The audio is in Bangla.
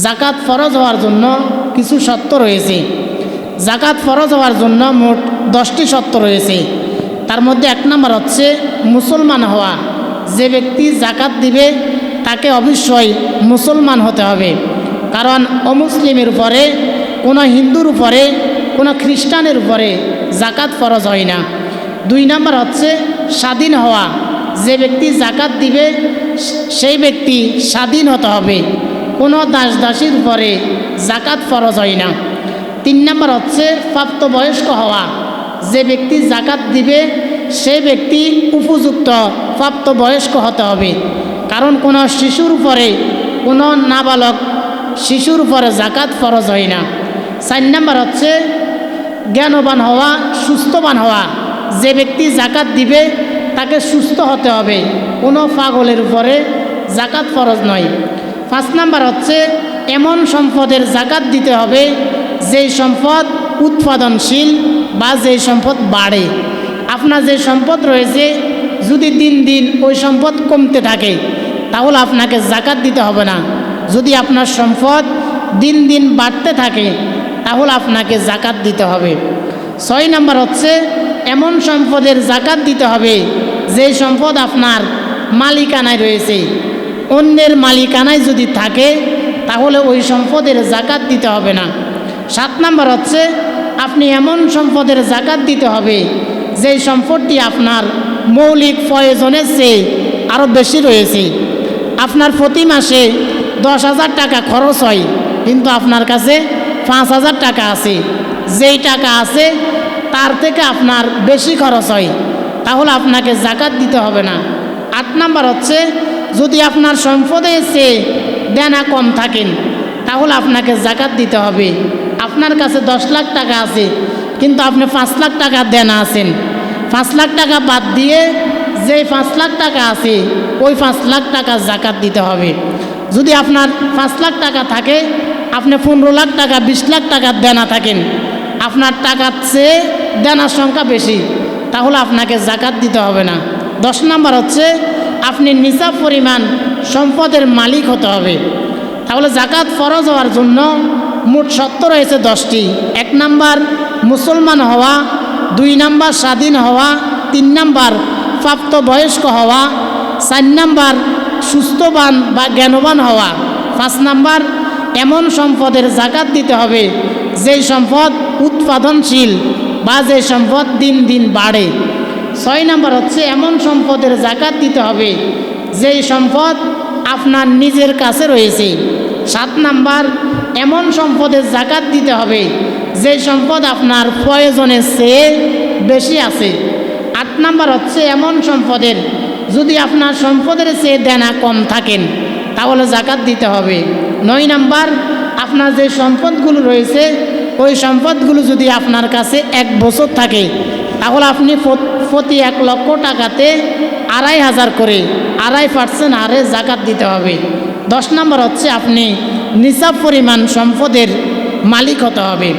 জাকাত ফরজ হওয়ার জন্য কিছু শর্ত রয়েছে। জাকাত ফরজ হওয়ার জন্য মোট 10টি শর্ত রয়েছে। তার মধ্যে 1 নম্বর হচ্ছে মুসলমান হওয়া। যে ব্যক্তি জাকাত দিবে তাকে অবশ্যই মুসলমান হতে হবে, কারণ অমুসলিমের উপরে, কোনো হিন্দুর উপরে, কোনো খ্রিস্টানের উপরে জাকাত ফরজ হয় না। 2 নম্বর হচ্ছে স্বাধীন হওয়া। যে ব্যক্তি জাকাত দিবে সেই ব্যক্তি স্বাধীন হতে হবে, কোনো দাস দাসীর উপরে জাকাত ফরজ হয় না। 3 নম্বর হচ্ছে প্রাপ্তবয়স্ক হওয়া। যে ব্যক্তি জাকাত দিবে সেই ব্যক্তি উপযুক্ত প্রাপ্তবয়স্ক হতে হবে, কারণ কোনো শিশুর উপরে, কোনো নাবালক শিশুর উপরে জাকাত ফরজ হয় না। 4 নম্বর হচ্ছে জ্ঞানবান হওয়া, সুস্থবান হওয়া। যে ব্যক্তি জাকাত দিবে তাকে সুস্থ হতে হবে, কোনো পাগলের উপরে জাকাত ফরজ নয়। 5 নম্বর হচ্ছে এমন সম্পদের জাকাত দিতে হবে যেই সম্পদ উৎপাদনশীল বা যেই সম্পদ বাড়ে। আপনার যে সম্পদ রয়েছে যদি দিন দিন ওই সম্পদ কমতে থাকে তাহলে আপনাকে জাকাত দিতে হবে না। যদি আপনার সম্পদ দিন দিন বাড়তে থাকে তাহলে আপনাকে জাকাত দিতে হবে। 6 নম্বর হচ্ছে এমন সম্পদের জাকাত দিতে হবে যেই সম্পদ আপনার মালিকানায় রয়েছে। অন্যের মালিকানায় যদি থাকে তাহলে ওই সম্পদের জাকাত দিতে হবে না। 7 নম্বর হচ্ছে আপনি এমন সম্পদের জাকাত দিতে হবে যেই সম্পদটি আপনার মৌলিক প্রয়োজনের চেয়ে আরও বেশি রয়েছে। আপনার প্রতি মাসে 10,000 টাকা খরচ হয়, কিন্তু আপনার কাছে 5,000 টাকা আছে। যেই টাকা আছে তার থেকে আপনার বেশি খরচ হয়, তাহলে আপনাকে জাকাত দিতে হবে না। 8 নম্বর হচ্ছে যদি আপনার সম্পদের চেয়ে দেনা কম থাকেন তাহলে আপনাকে জাকাত দিতে হবে। আপনার কাছে 10 লাখ টাকা আছে, কিন্তু আপনি 5 লাখ টাকা দেনা আছেন। 5 লাখ টাকা বাদ দিয়ে যেই 5 লাখ টাকা আছে ওই 5 লাখ টাকা জাকাত দিতে হবে। যদি আপনার 5 লাখ টাকা থাকে, আপনি 15 লাখ টাকা, 20 লাখ টাকার দেনা থাকেন, আপনার টাকার চেয়ে দেনার সংখ্যা বেশি, তাহলে আপনাকে জাকাত দিতে হবে না। 10 নম্বর হচ্ছে আপনি নিসাব পরিমাণ সম্পদের মালিক হতে হবে। তাহলে জাকাত ফরজ হওয়ার জন্য মোট শর্ত রয়েছে 10টি। 1 নম্বর মুসলমান হওয়া, 2 নম্বর স্বাধীন হওয়া, 3 নম্বর প্রাপ্তবয়স্ক হওয়া, 4 নম্বর সুস্থবান বা জ্ঞানবান হওয়া, 5 নম্বর এমন সম্পদের জাকাত দিতে হবে যেই সম্পদ উৎপাদনশীল বা যে সম্পদ দিন দিন বাড়ে। 6 নম্বর হচ্ছে এমন সম্পদের জাকাত দিতে হবে যেই সম্পদ আপনার নিজের কাছে রয়েছে। 7 নম্বর এমন সম্পদের জাকাত দিতে হবে যেই সম্পদ আপনার প্রয়োজনের চেয়ে বেশি আছে। 8 নম্বর হচ্ছে এমন সম্পদের যদি আপনার সম্পদের চেয়ে দেনা কম থাকেন তাহলে জাকাত দিতে হবে। 9 নম্বর আপনার যে সম্পদগুলো রয়েছে ওই সম্পদগুলো যদি আপনার কাছে 1 বছর থাকে তাহলে আপনি প্রতি 1 লক্ষ টাকাতে 2,500 করে 2.5% হারে জাকাত দিতে হবে। 10 নম্বর হচ্ছে আপনি নিসাব পরিমাণ সম্পদের মালিক হতে হবে।